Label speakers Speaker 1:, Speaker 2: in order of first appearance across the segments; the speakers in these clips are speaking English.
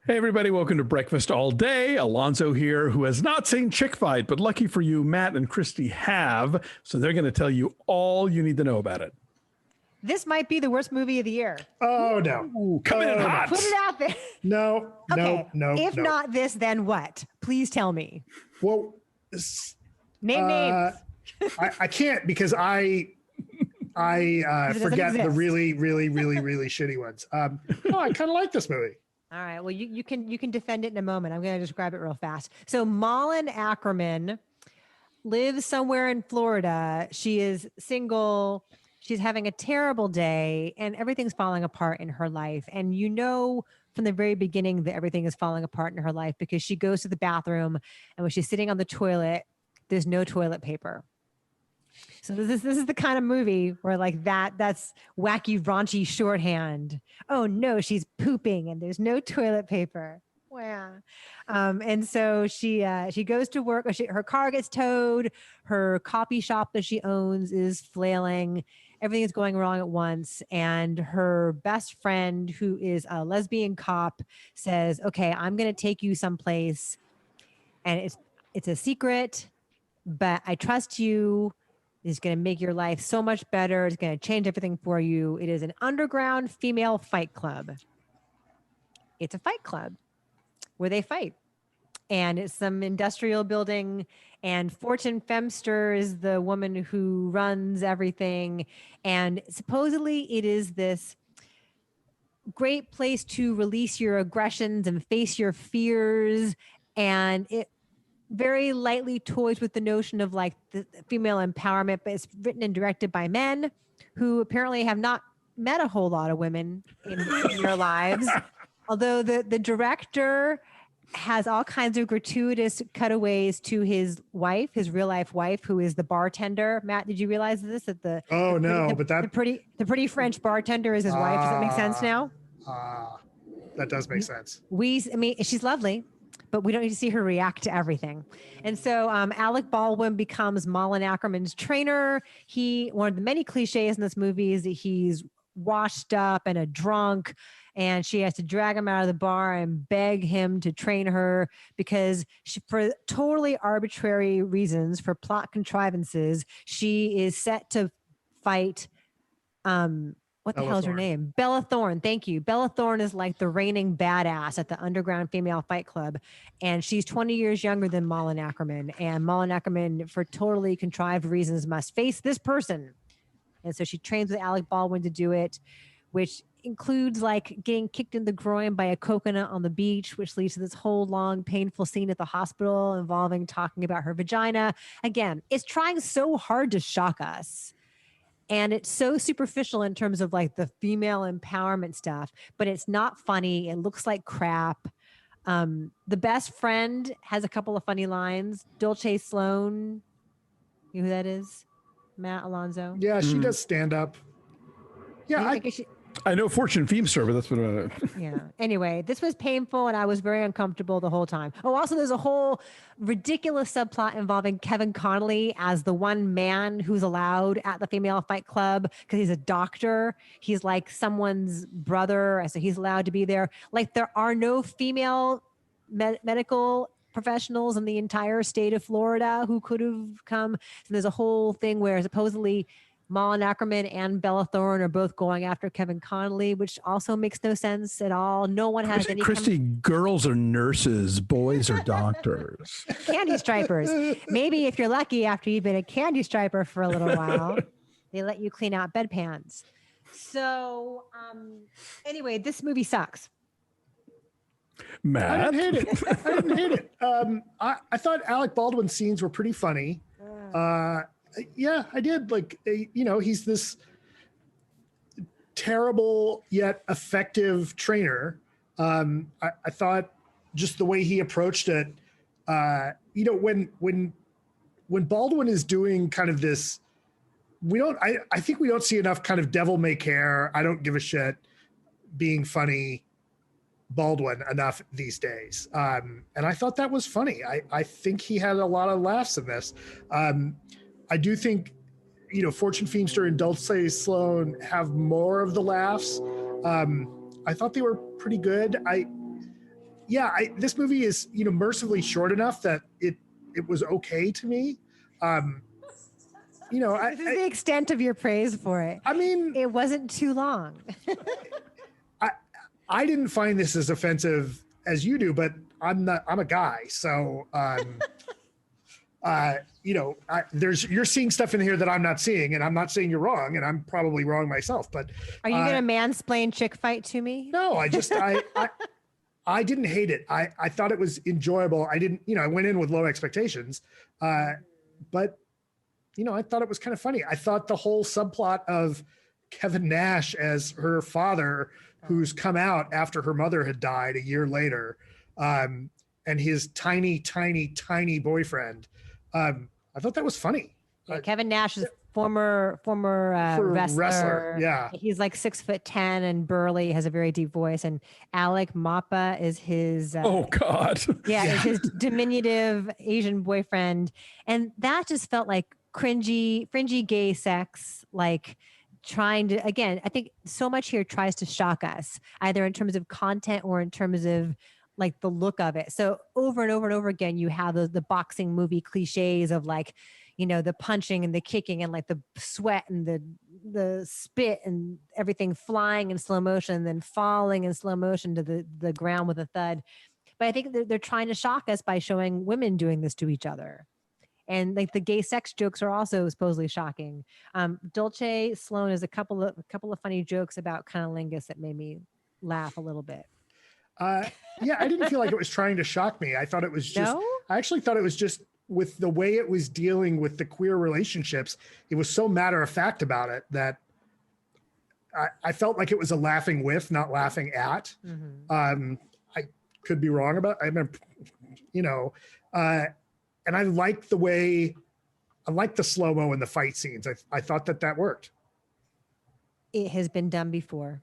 Speaker 1: Hey, everybody, welcome to Breakfast All Day. Alonso here, who has not seen Chick Fight, but lucky for you, Matt and Christy have. So they're going to tell you all you need to know about it.
Speaker 2: This might be the worst movie of the year.
Speaker 3: Oh, no.
Speaker 1: Ooh, coming in hot.
Speaker 2: Put it out there.
Speaker 3: No,
Speaker 2: Okay.
Speaker 3: no.
Speaker 2: If not this, then what? Please tell me.
Speaker 3: Well,
Speaker 2: Name names.
Speaker 3: I can't because I forget the really shitty ones. I kind of like this movie.
Speaker 2: All right. Well, you can defend it in a moment. I'm going to describe it real fast. So Malin Åkerman lives somewhere in Florida. She is single. She's having a terrible day and everything's falling apart in her life. And you know from the very beginning that everything is falling apart in her life because she goes to the bathroom and when she's sitting on the toilet, there's no toilet paper. So this is the kind of movie where like that's wacky, raunchy shorthand. Oh no, she's pooping and there's no toilet paper. Wow. And so she goes to work. Her car gets towed. Her coffee shop that she owns is flailing. Everything is going wrong at once. And her best friend, who is a lesbian cop, says, "Okay, I'm going to take you someplace, and it's a secret, but I trust you. It's going to make your life so much better. It's going to change everything for you. It is an underground female fight club. It's a fight club where they fight. And it's some industrial building. And Fortune Femster is the woman who runs everything. And supposedly it is this great place to release your aggressions and face your fears. And it very lightly toys with the notion of like the female empowerment, but it's written and directed by men who apparently have not met a whole lot of women in their lives. Although the director has all kinds of gratuitous cutaways to his wife, his real life wife, who is the bartender. Matt, did you realize this? That the pretty French bartender is his wife. Does that make sense now?
Speaker 3: That does make sense.
Speaker 2: I mean, she's lovely, but we don't need to see her react to everything. And so Alec Baldwin becomes Malin Åkerman's trainer. One of the many cliches in this movie is that he's washed up and a drunk, and she has to drag him out of the bar and beg him to train her because for totally arbitrary reasons, for plot contrivances, she is set to fight what the hell is her name? Bella Thorne. Thank you. Bella Thorne is like the reigning badass at the underground female fight club. And she's 20 years younger than Malin Åkerman. And Malin Åkerman, for totally contrived reasons, must face this person. And so she trains with Alec Baldwin to do it, which includes like getting kicked in the groin by a coconut on the beach, which leads to this whole long, painful scene at the hospital involving talking about her vagina. Again, it's trying so hard to shock us. And it's so superficial in terms of like the female empowerment stuff, but it's not funny. It looks like crap. The best friend has a couple of funny lines. Dulce Sloan, you know who that is? Matt, Alonso.
Speaker 3: Yeah, she does stand up. Yeah,
Speaker 1: I know Fortune Feimster, but that's what
Speaker 2: yeah. Anyway, this was painful and I was very uncomfortable the whole time. Oh, also there's a whole ridiculous subplot involving Kevin Connolly as the one man who's allowed at the female fight club because he's a doctor. He's like someone's brother, so he's allowed to be there. Like there are no female medical professionals in the entire state of Florida who could have come. So there's a whole thing where supposedly Malin Åkerman and Bella Thorne are both going after Kevin Connolly, which also makes no sense at all. No one has any.
Speaker 1: Christy, girls are nurses, boys are doctors.
Speaker 2: Candy stripers. Maybe if you're lucky, after you've been a candy striper for a little while, they let you clean out bedpans. So anyway, this movie sucks.
Speaker 1: Matt?
Speaker 3: I didn't hate it. I thought Alec Baldwin's scenes were pretty funny. Yeah, I did. Like, he's this terrible yet effective trainer. I thought just the way he approached it, when Baldwin is doing kind of this, I think we don't see enough kind of devil may care, I don't give a shit, being funny Baldwin enough these days. And I thought that was funny. I think he had a lot of laughs in this. I do think, Fortune Feimster and Dulce Sloan have more of the laughs. I thought they were pretty good. yeah, this movie is, mercifully short enough that it was okay to me.
Speaker 2: This is the extent of your praise for it.
Speaker 3: I mean,
Speaker 2: it wasn't too long.
Speaker 3: I didn't find this as offensive as you do, but I'm a guy. So, you're seeing stuff in here that I'm not seeing, and I'm not saying you're wrong, and I'm probably wrong myself, but
Speaker 2: are you going to mansplain chick fight to me?
Speaker 3: No, I didn't hate it. I thought it was enjoyable. I went in with low expectations, but I thought it was kind of funny. I thought the whole subplot of Kevin Nash as her father, who's come out after her mother had died a year later, and his tiny, tiny, tiny boyfriend. I thought that was funny.
Speaker 2: Yeah, Kevin Nash is former wrestler.
Speaker 3: Yeah,
Speaker 2: he's like 6'10" and burly, has a very deep voice. And Alec Mappa is his.
Speaker 1: Oh God.
Speaker 2: Is his diminutive Asian boyfriend, and that just felt like cringy, fringy gay sex, like trying to, again, I think so much here tries to shock us, either in terms of content or in terms of like the look of it. So over and over and over again, you have the boxing movie cliches of like, the punching and the kicking and like the sweat and the spit and everything flying in slow motion, and then falling in slow motion to the ground with a thud. But I think they're trying to shock us by showing women doing this to each other. And like the gay sex jokes are also supposedly shocking. Dulce Sloan has a couple of funny jokes about cunnilingus that made me laugh a little bit.
Speaker 3: I didn't feel like it was trying to shock me. I thought it was just, I actually thought it was just with the way it was dealing with the queer relationships. It was so matter of fact about it that I felt like it was a laughing with, not laughing at. Mm-hmm. I could be wrong about, and I liked the slow-mo in the fight scenes. I thought that worked.
Speaker 2: It has been done before.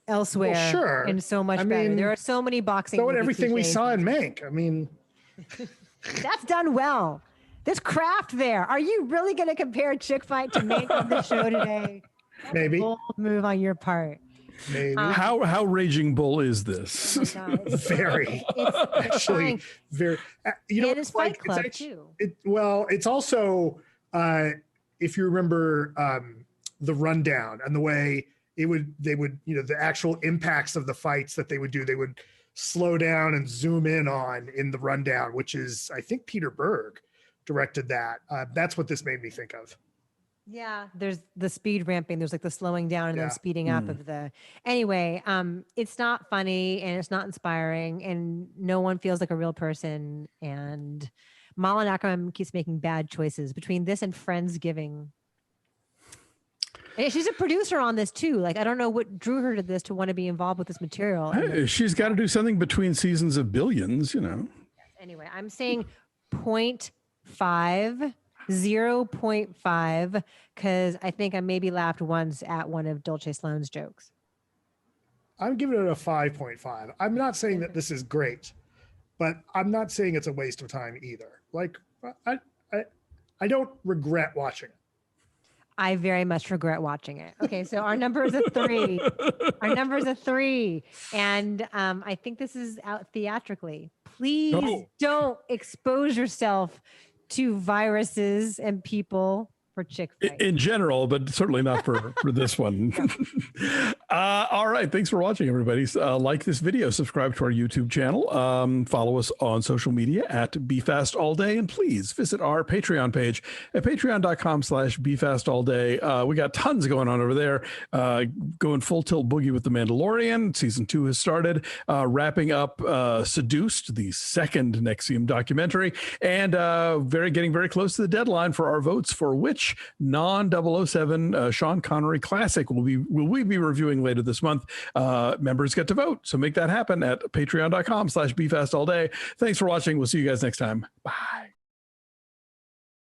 Speaker 2: Elsewhere.
Speaker 3: Well, sure.
Speaker 2: And so much better. There are so many boxing.
Speaker 3: So everything we saw in Mank. I mean.
Speaker 2: That's done well. There's craft there. Are you really going to compare Chick Fight to Mank on the show today? That's
Speaker 3: maybe.
Speaker 2: A bold move on your part.
Speaker 3: Maybe.
Speaker 1: How raging bull is this?
Speaker 2: Oh
Speaker 3: very.
Speaker 2: It's
Speaker 3: actually very.
Speaker 2: And it's Fight Club too.
Speaker 3: It's also if you remember the rundown and the way they would the actual impacts of the fights that they would do. They would slow down and zoom in on in the rundown, which is I think Peter Berg directed that. That's what this made me think of.
Speaker 2: Yeah, there's the speed ramping. There's like the slowing down and then speeding up of the. Anyway, it's not funny and it's not inspiring, and no one feels like a real person. And Malin Åkerman keeps making bad choices between this and Friendsgiving. And she's a producer on this too. Like, I don't know what drew her to this to want to be involved with this material.
Speaker 1: Hey, she's got to do something between seasons of Billions,
Speaker 2: Anyway, I'm saying 0.5. 0.5 because I think I maybe laughed once at one of Dulce Sloan's jokes.
Speaker 3: I'm giving it a 5.5. I'm not saying that this is great, but I'm not saying it's a waste of time either. Like I don't regret watching it.
Speaker 2: I very much regret watching it. Okay, so our number is a 3. Our number is a 3. And I think this is out theatrically. Please don't expose yourself to viruses and people for Chick Fight.
Speaker 1: In general, but certainly not for this one. All right. Thanks for watching, everybody. Like this video, subscribe to our YouTube channel, follow us on social media at BeFastAllDay, and please visit our Patreon page at patreon.com/BeFastAllDay. We got tons going on over there, going full tilt boogie with The Mandalorian. Season 2 has started, wrapping up Seduced, the second NXIVM documentary, and getting very close to the deadline for our votes for which non-007 Sean Connery classic will we be reviewing later this month. Members get to vote, so make that happen at patreon.com/BeFastAllDay. Thanks for watching. We'll see you guys next time. Bye.